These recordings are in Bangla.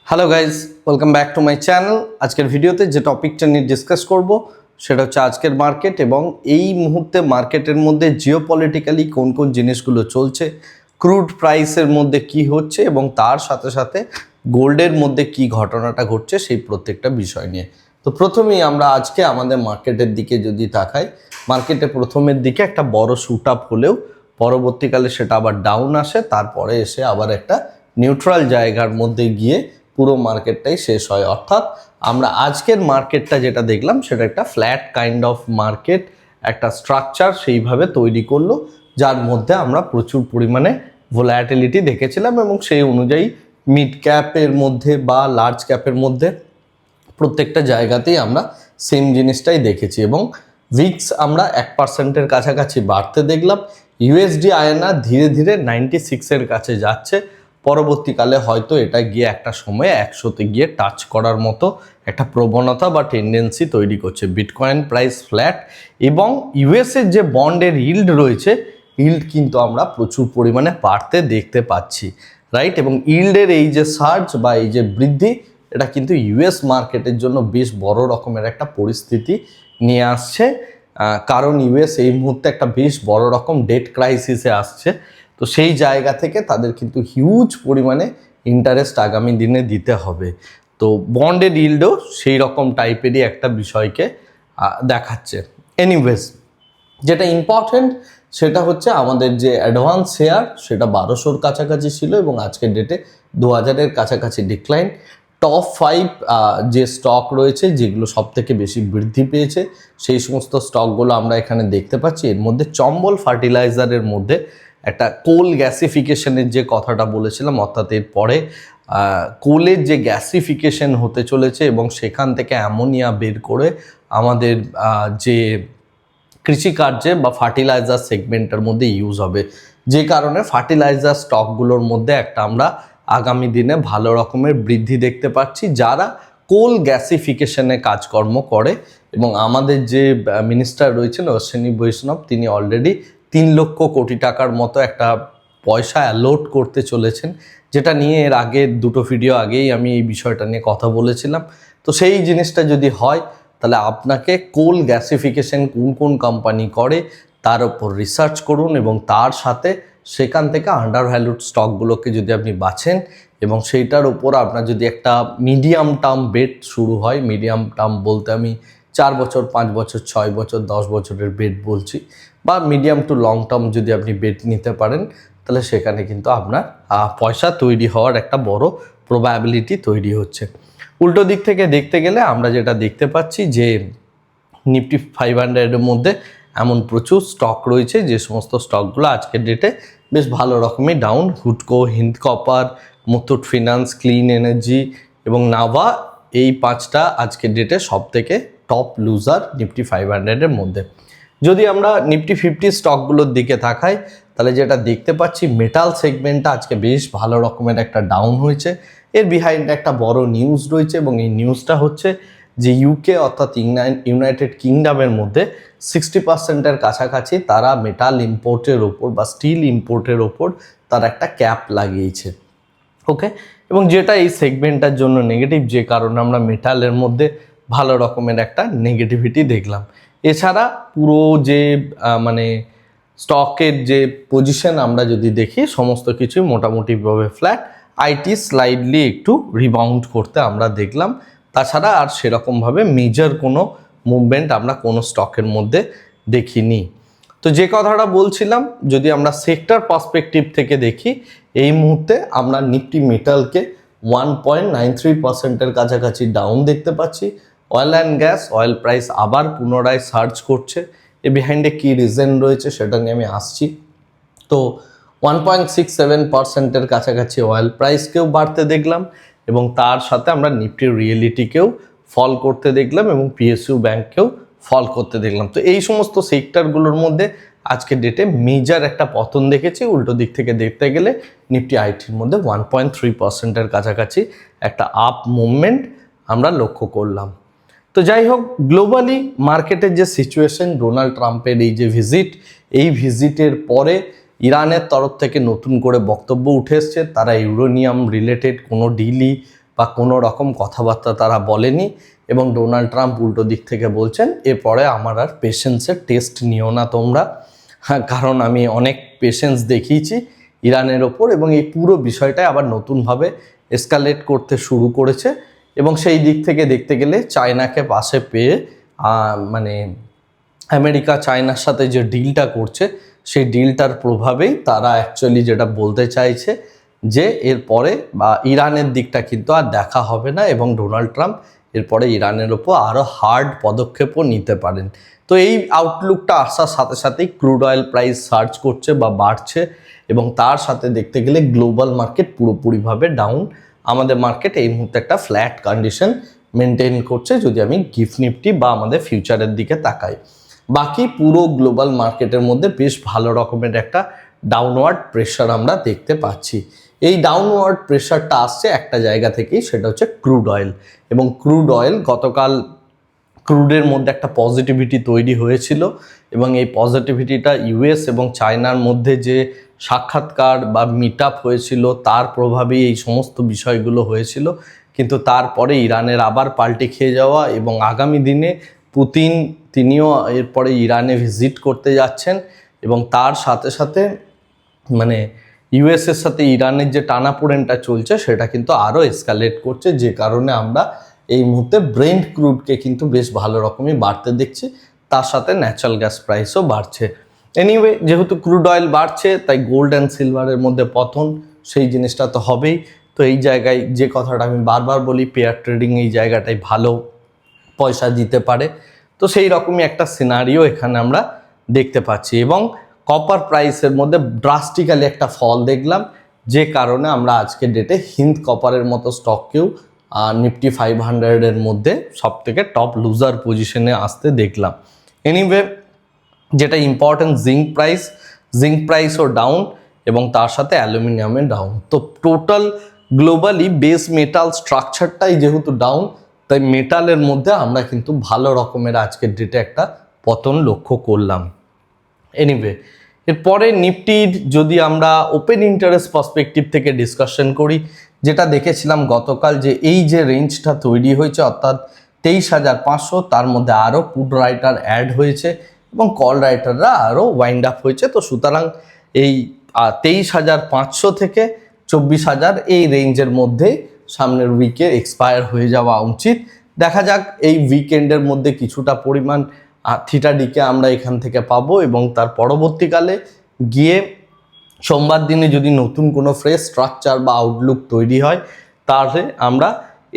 Hello guys, welcome back to my channel. আজকের ভিডিওতে যে টপিকটা নিয়ে ডিসকাস করব সেটা হচ্ছে আজকের মার্কেট এবং এই মুহূর্তে মার্কেটের মধ্যে জিওপলিটিক্যালি কোন কোন জিনিসগুলো চলছে, ক্রুড প্রাইসের মধ্যে কি হচ্ছে এবং তার সাথে সাথে গোল্ডের মধ্যে কি ঘটনাটা ঘটছে সেই প্রত্যেকটা বিষয় নিয়ে। তো প্রথমেই আমরা আজকে আমাদের মার্কেটের দিকে যদি তাকাই, মার্কেটে প্রথমের দিকে একটা বড় শুট আপ হলেও পরবর্তীকালে সেটা আবার ডাউন আসে, তারপরে এসে আবার একটা নিউট্রাল জায়গার মধ্যে গিয়ে পুরো মার্কেটটাই শেষ হয়। অর্থাৎ আমরা আজকের মার্কেটটা যেটা দেখলাম সেটা একটা ফ্ল্যাট কাইন্ড অফ মার্কেট, একটা স্ট্রাকচার সেইভাবে তৈরি করলো যার মধ্যে আমরা প্রচুর পরিমাণে ভোলাটিলিটি দেখেছিলাম এবং সেই অনুযায়ী মিড ক্যাপের মধ্যে বা লার্জ ক্যাপের মধ্যে প্রত্যেকটা জায়গাতেই আমরা সেম জিনিসটাই দেখেছি এবং ভিক্স আমরা 1% কাছাকাছি বাড়তে দেখলাম। ইউএসডি আইএনআর ধীরে ধীরে 96-এর কাছে যাচ্ছে, পরবর্তীকালে হয়তো এটা গিয়ে একটা সময়ে 100-তে গিয়ে টাচ করার মতো একটা প্রবণতা বা টেন্ডেন্সি তৈরি করছে। বিটকয়েন প্রাইস ফ্ল্যাট এবং ইউএসের যে বন্ডের ইল্ড রয়েছে, ইল্ড কিন্তু আমরা প্রচুর পরিমাণে বাড়তে দেখতে পাচ্ছি, রাইট? এবং ইল্ডের এই যে সার্জ বা এই যে বৃদ্ধি, এটা কিন্তু ইউএস মার্কেটের জন্য বেশ বড় রকমের একটা পরিস্থিতি নিয়ে আসছে, কারণ ইউএস এই মুহূর্তে একটা বেশ বড় রকম ডেট ক্রাইসিসে আসছে। তো সেই জায়গা থেকে তাদের কিন্তু হিউজ পরিমাণে ইন্টারেস্ট আগামী দিনে দিতে হবে। তো বন্ডের ইল্ডও সেই রকম টাইপেরই একটা বিষয়কে দেখাচ্ছে। এনিওয়েজ, যেটা ইম্পর্টেন্ট সেটা হচ্ছে আমাদের যে অ্যাডভান্স শেয়ার সেটা 1200-র কাছাকাছি ছিল এবং আজকের ডেটে 2000-এর কাছাকাছি ডিক্লাইন। টপ 5 যে স্টক রয়েছে যেগুলো সব থেকে বেশি বৃদ্ধি পেয়েছে সেই সমস্ত স্টকগুলো আমরা এখানে দেখতে পাচ্ছি। এর মধ্যে চম্বল ফার্টিলাইজারের মধ্যে একটা কোল গ্যাসিফিকেশনের যে কথাটা বলেছিলাম, অর্থাৎ এর পরে কোলের যে গ্যাসিফিকেশন হতে চলেছে এবং সেখান থেকে অ্যামোনিয়া বের করে আমাদের যে কৃষিকার্যে বা ফার্টিলাইজার সেগমেন্টের মধ্যে ইউজ হবে, যে কারণে ফার্টিলাইজার স্টকগুলোর মধ্যে একটা আমরা আগামী দিনে ভালো রকমের বৃদ্ধি দেখতে পাচ্ছি যারা কোল গ্যাসিফিকেশনে কাজকর্ম করে। এবং আমাদের যে মিনিস্টার রয়েছেন অশ্বিনী বৈষ্ণব, তিনি অলরেডি 3 লক্ষ কোটি টাকার মতো একটা পয়সা অ্যালোট করতে চলেছেন, যেটা নিয়ে এর আগে দুটো ভিডিও আগেই আমি এই বিষয়টা নিয়ে কথা বলেছিলাম। তো সেই জিনিসটা যদি হয় তাহলে আপনাকে কোল গ্যাসিফিকেশন কোন কোন কোম্পানি করে তার উপর রিসার্চ করুন এবং তার সাথে সেখান থেকে আন্ডার ভ্যালুড স্টকগুলোকে যদি আপনি বাছেন এবং সেইটার উপর আপনার যদি একটা মিডিয়াম টার্ম বেট শুরু হয়, মিডিয়াম টার্ম বলতে আমি 4 বছর, 5 বছর, 6 বছর, 10 বছরের বেট বলছি, বা মিডিয়াম টু লং টার্ম যদি আপনি বেট নিতে পারেন তাহলে সেখানে কিন্তু আপনার পয়সা তৈরি হওয়ার একটা বড় প্রবাবিলিটি তৈরি হচ্ছে। উল্টো দিক থেকে দেখতে গেলে আমরা যেটা দেখতে পাচ্ছি যে নিফটি 500-এর মধ্যে এমন প্রচুর স্টক রয়েছে যে সমস্ত স্টকগুলো আজকের ডেটে বেশ ভালো রকমই ডাউন। হুডকো, Hind Copper, Muthoot Finance, Clean Energy এবং নাভা, এই 5টা আজকের ডেটে সব থেকে টপ লুজার নিফটি 500-এর মধ্যে। যদি আমরা নিফটি 50 স্টকগুলোর দিকে তাকাই তাহলে যেটা দেখতে পাচ্ছি, মেটাল সেগমেন্টটা আজকে বেশ ভালো রকমের একটা ডাউন হয়েছে। এর বিহাইন্ড একটা বড় নিউজ রয়েছে এবং এই নিউজটা হচ্ছে যে ইউকে অর্থাৎ ইউনাইটেড কিংডমের মধ্যে 60%-এর কাছাকাছি তারা মেটাল ইম্পোর্টের ওপর বা স্টিল ইম্পোর্টের ওপর তারা একটা ক্যাপ লাগিয়েছে, ওকে? এবং যেটা এই সেগমেন্টটার জন্য নেগেটিভ, যে কারণে আমরা মেটালের মধ্যে ভালো রকমের একটা নেগেটিভিটি দেখলাম। এছাড়া পুরো যে মানে স্টকের যে পজিশন আমরা যদি দেখি, সমস্ত কিছুই মোটামুটিভাবে ফ্ল্যাট। আইটি স্লাইডলি একটু রিবাউন্ড করতে আমরা দেখলাম, তাছাড়া আর সেরকমভাবে মেজর কোনো মুভমেন্ট আমরা কোনো স্টকের মধ্যে দেখিনি। তো যে কথাটা বলছিলাম, যদি আমরা সেক্টর পার্সপেক্টিভ থেকে দেখি, এই মুহূর্তে আমরা নিফটি মেটালকে 1.93%-এর কাছাকাছি ডাউন দেখতে পাচ্ছি। Oil and gas, oil price আবার পুনরায় সার্চ করছে। এর বিহাইন্ডে কী রিজন রয়েছে সেটা নিয়ে আমি আসছি। তো 1.67%-এর কাছাকাছি অয়েল প্রাইসকেও বাড়তে দেখলাম এবং তার সাথে আমরা নিফটি রিয়েলিটিকেও ফল করতে দেখলাম এবং পিএসইউ ব্যাংককেও ফল করতে দেখলাম। তো এই সমস্ত সেক্টরগুলোর মধ্যে আজকের ডেটে মেজর একটা পতন দেখেছি। উল্টো দিক থেকে দেখতে গেলে নিফটি আইটির মধ্যে 1.3%-এর কাছাকাছি একটা আপ মুভমেন্ট আমরা লক্ষ্য করলাম। তো যাই হোক, গ্লোবালি মার্কেটের যে সিচুয়েশন, ডোনাল্ড ট্রাম্পের এই যে ভিজিট, এই ভিজিটের পরে ইরানের তরফ থেকে নতুন করে বক্তব্য উঠে এসছে, তারা ইউরেনিয়াম রিলেটেড কোনো ডিলই বা কোনো রকম কথাবার্তা তারা বলেনি, এবং ডোনাল্ড ট্রাম্প উল্টো দিক থেকে বলছেন এরপরে আমার আর পেশেন্সের টেস্ট নিও না তোমরা, হ্যাঁ, কারণ আমি অনেক পেশেন্স দেখিয়েছি ইরানের ওপর, এবং এই পুরো বিষয়টাই আবার নতুনভাবে এসকালেট করতে শুরু করেছে। এবং সেই দিক থেকে দেখতে গেলে চায়নাকে পাশে পেয়ে মানে আমেরিকা চায়নার সাথে যে ডিলটা করছে সেই ডিলটার প্রভাবেই তারা অ্যাকচুয়ালি যেটা বলতে চাইছে যে এরপরে বা ইরানের দিকটা কিন্তু আর দেখা হবে না, এবং ডোনাল্ড ট্রাম্প এরপরে ইরানের ওপর আরও হার্ড পদক্ষেপও নিতে পারেন। তো এই আউটলুকটা আসার সাথে সাথেই ক্রুড অয়েল প্রাইস সার্চ করছে বা বাড়ছে, এবং তার সাথে দেখতে গেলে গ্লোবাল মার্কেট পুরোপুরিভাবে ডাউন। আমাদের মার্কেট এই মুহূর্তে একটা ফ্ল্যাট কন্ডিশন মেনটেন করছে যদি আমি গিফট নিফটি বা আমাদের ফিউচারের দিকে তাকাই। বাকি পুরো গ্লোবাল মার্কেটের মধ্যে বেশ ভালো রকমের একটা ডাউনওয়ার্ড প্রেশার আমরা দেখতে পাচ্ছি। এই ডাউনওয়ার্ড প্রেশারটা আসছে একটা জায়গা থেকেই, সেটা হচ্ছে ক্রুড অয়েল। এবং ক্রুড অয়েল গতকাল ক্রুডের মধ্যে একটা পজিটিভিটি তৈরি হয়েছিল, এবং এই পজিটিভিটিটা ইউএস এবং চায়নার মধ্যে যে সাক্ষাৎকার বা মিট আপ হয়েছিল তার প্রভাবেই এই সমস্ত বিষয়গুলো হয়েছিল। কিন্তু তারপরে ইরানের আবার পাল্টে খেয়ে যাওয়া, এবং আগামী দিনে পুতিন তিনিও এরপরে ইরানে ভিজিট করতে যাচ্ছেন, এবং তার সাথে সাথে মানে ইউএসের সাথে ইরানের যে টানাপোড়েনটা চলছে সেটা কিন্তু আরও এসকালেট করছে, যে কারণে আমরা এই মুহূর্তে ব্রেন্ট ক্রুডকে কিন্তু বেশ ভালো রকমই বাড়তে দেখছি, তার সাথে ন্যাচারাল গ্যাস প্রাইসও বাড়ছে। এনিওয়ে, যেহেতু ক্রুড অয়েল বাড়ছে তাই গোল্ড অ্যান্ড সিলভারের মধ্যে পতন সেই জিনিসটা তো হবেই। তো এই জায়গায় যে কথাটা আমি বারবার বলি, পেয়ার ট্রেডিং এই জায়গাটায় ভালো পয়সা দিতে পারে। তো সেই রকমই একটা সিনারিও এখানে আমরা দেখতে পাচ্ছি, এবং কপার প্রাইসের মধ্যে ড্রাস্টিক্যালি একটা ফল দেখলাম, যে কারণে আমরা আজকের ডেটে হিন্দ কপারের মতো স্টককেও নিফটি 500-এর মধ্যে সবথেকে টপ লুজার পজিশনে আসতে দেখলাম। এনিওয়ে, যেটা ইম্পর্টেন্ট, জিঙ্ক প্রাইসও ডাউন, এবং তার সাথে অ্যালুমিনিয়ামে ডাউন। তো টোটাল গ্লোবালি বেস মেটাল স্ট্রাকচারটাই যেহেতু ডাউন, তাই মেটালের মধ্যে আমরা কিন্তু ভালো রকমের আজকের ডেটে একটা পতন লক্ষ্য করলাম। এনিওয়ে, এরপরে নিফটির যদি আমরা ওপেন ইন্টারেস্ট পার্সপেক্টিভ থেকে ডিসকাশন করি, যেটা দেখেছিলাম গতকাল যে এই যে রেঞ্জটা তৈরি হয়েছে অর্থাৎ 23,500, তার মধ্যে আরও পুট রাইটার অ্যাড হয়েছে এবং কল রাইটাররা আরও ওয়াইন্ড আপ হয়েছে। তো সুতরাং এই 23,500 থেকে 24,000 এই রেঞ্জের মধ্যে সামনের উইকে এক্সপায়ার হয়ে যাওয়া উচিত। দেখা যাক এই উইকেন্ডের মধ্যে কিছুটা পরিমাণ থিটাডিকে আমরা এখান থেকে পাবো, এবং তার পরবর্তীকালে গিয়ে সোমবার দিনে যদি নতুন কোনো ফ্রেশ স্ট্রাকচার বা আউটলুক তৈরি হয়, তাহলে আমরা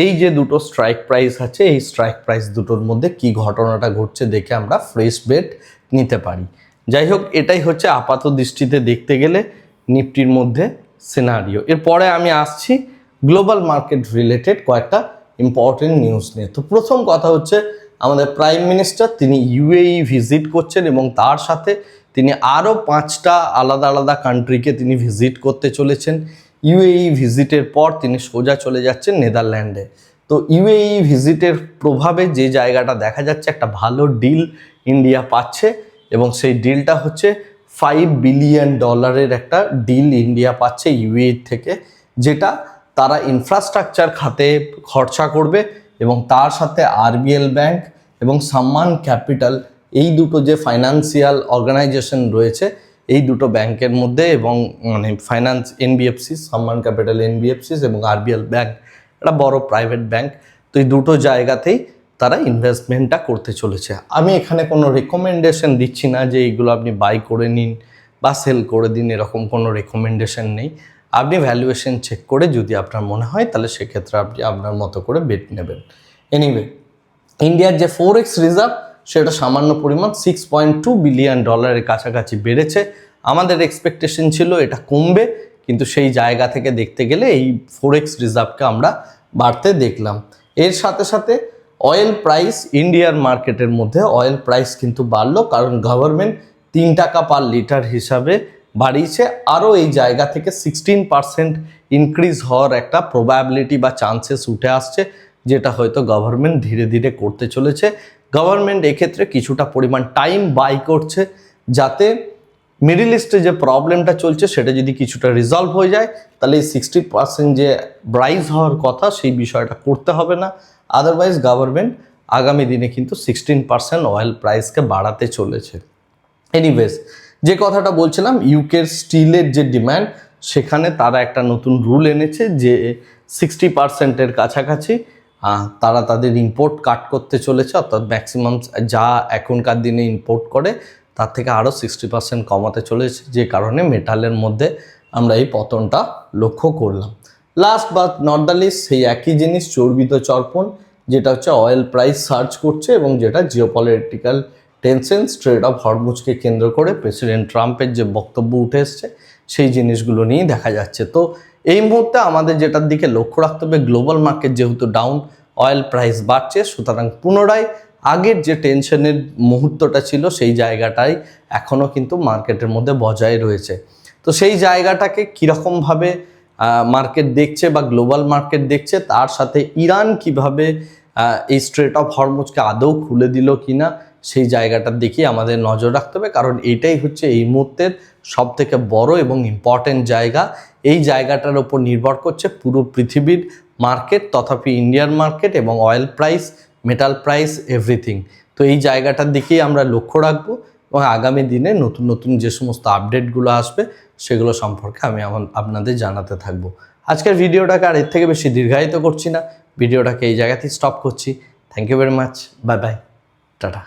এই যে দুটো স্ট্রাইক প্রাইস আছে এই স্ট্রাইক প্রাইস দুটোর মধ্যে কি ঘটনাটা ঘটছে দেখে আমরা ফ্রেশ বেট নিতে পারি। যাই হোক, এটাই হচ্ছে আপাত দৃষ্টিতে দেখতে গেলে নিফটির মধ্যে সিনারিও। এরপরে আমি আসছি গ্লোবাল মার্কেট রিলেটেড কয়েকটা ইম্পর্টেন্ট নিউজ নিয়ে। তো প্রথম কথা হচ্ছে আমাদের প্রাইম মিনিস্টার তিনি ইউএই ভিজিট করছেন, এবং তার সাথে তিনি আরও 5টা আলাদা আলাদা কান্ট্রিকে তিনি ভিজিট করতে চলেছেন। ইউএই ভিজিটের পর তিনি সোজা চলে যাচ্ছেন নেদারল্যান্ডে। তো ইউএই ভিজিটের প্রভাবে যে জায়গাটা দেখা যাচ্ছে একটা ভালো ডিল ইন্ডিয়া পাচ্ছে, এবং সেই ডিলটা হচ্ছে $5 বিলিয়ন একটা ডিল ইন্ডিয়া পাচ্ছে ইউএই থেকে, যেটা তারা ইনফ্রাস্ট্রাকচার খাতে খরচা করবে, এবং তার সাথে আরবিএল ব্যাংক এবং সম্মান ক্যাপিটাল এই দুটো যে ফাইন্যান্সিয়াল অর্গানাইজেশন রয়েছে এই দুটো ব্যাংকের মধ্যে, এবং মানে ফাইন্যান্স এনবিএফসি, সম্মান ক্যাপিটাল এনবিএফসিস এবং আরবিএল ব্যাংক একটা বড় প্রাইভেট ব্যাংক। তো এই দুটো জায়গাতেই তারা ইনভেস্টমেন্টটা করতে চলেছে। আমি এখানে কোনো রেকমেন্ডেশন দিচ্ছি না যে এইগুলো আপনি বাই করে নিন বা সেল করে দিন, এরকম কোনো রেকমেন্ডেশন নেই। আপনি ভ্যালুয়েশন চেক করে যদি আপনার মনে হয় তাহলে সেক্ষেত্রে আপনি আপনার মতো করে বেট নেবেন। এনিওয়ে, ইন্ডিয়ার যে ফরেক্স রিজার্ভ সেটা সামান্য পরিমাণ $6.2 বিলিয়ন কাছাকাছি বেড়েছে। আমাদের এক্সপেকটেশন ছিল এটা কমবে, কিন্তু সেই জায়গা থেকে দেখতে গেলে এই ফরেক্স রিজার্ভকে আমরা বাড়তে দেখলাম। এর সাথে সাথে অয়েল প্রাইস, ইন্ডিয়ার মার্কেটের মধ্যে অয়েল প্রাইস কিন্তু বাড়লো, কারণ গভর্নমেন্ট 3 টাকা পার লিটার হিসাবে বাড়িয়েছে। আরও এই জায়গা থেকে 16% ইনক্রিজ হওয়ার একটা প্রবাবিলিটি বা চান্সেস উঠে আসছে, যেটা হয়তো গভর্নমেন্ট ধীরে ধীরে করতে চলেছে। গভর্নমেন্ট এক্ষেত্রে কিছুটা পরিমাণ টাইম বাই করছে, যাতে মিডল ইস্টে যে প্রবলেমটা চলছে সেটা যদি কিছুটা রিজলভ হয়ে যায়, তাহলে এই 60% যে রাইজ হওয়ার কথা সেই বিষয়টা করতে হবে না। আদারওয়াইজ গভর্নমেন্ট আগামী দিনে কিন্তু 16% অয়েল প্রাইসকে বাড়াতে চলেছে। এনিওয়েজ, যে কথাটা বলছিলাম, ইউকের স্টিলের যে ডিম্যান্ড, সেখানে তারা একটা নতুন রুল এনেছে যে 60%-এর কাছাকাছি তারা তাদের ইম্পোর্ট কাট করতে চলেছে, অর্থাৎ ম্যাক্সিমাম যা এখনকার দিনে ইম্পোর্ট করে তার থেকে আরও 60% কমাতে চলেছে, যে কারণে মেটালের মধ্যে আমরা এই পতনটা লক্ষ্য করলাম। Last but not the least, সেই একই জিনিস চর্বিত চর্পণ, যেটা হচ্ছে অয়েল প্রাইস সার্চ করছে এবং যেটা জিওপলিটিক্যাল টেনশন, স্ট্রেট অফ হরমুজকে কেন্দ্র করে প্রেসিডেন্ট ট্রাম্পের যে বক্তব্য উঠে এসছে সেই জিনিসগুলো নিয়েই দেখা যাচ্ছে। তো এই মুহূর্তে আমাদের যেটার দিকে লক্ষ্য রাখতে হবে, গ্লোবাল মার্কেট যেহেতু ডাউন, অয়েল প্রাইস বাড়ছে, সুতরাং পুনরায় আগের যে টেনশনের মুহূর্তটা ছিল সেই জায়গাটাই এখনও কিন্তু মার্কেটের মধ্যে বজায় রয়েছে। তো সেই জায়গাটাকে কীরকমভাবে মার্কেট দেখছে বা গ্লোবাল মার্কেট দেখছে, তার সাথে ইরান কিভাবে এই স্ট্রেট অফ হরমুজকে আদৌ খুলে দিল কিনা, সেই জায়গাটার দিকেই আমাদের নজর রাখতে হবে, কারণ এটাই হচ্ছে এই মুহূর্তের সবথেকে বড় এবং ইম্পর্টেন্ট জায়গা। এই জায়গাটার ওপর নির্ভর করছে পুরো পৃথিবীর মার্কেট, তথাপি ইন্ডিয়ান মার্কেট এবং oil price, metal price, everything. তো এই জায়গাটার দিকেই আমরা লক্ষ্য রাখবো এবং আগামী দিনে নতুন নতুন যে সমস্ত আপডেটগুলো আসবে সেগুলো সম্পর্কে আমি আপনাদের জানাতে থাকবো। আজকের ভিডিওটাকে আর এর থেকে বেশি দীর্ঘায়িত করছি না, ভিডিওটাকে এই জায়গাতেই স্টপ করছি। Thank you very much, bye bye, tata.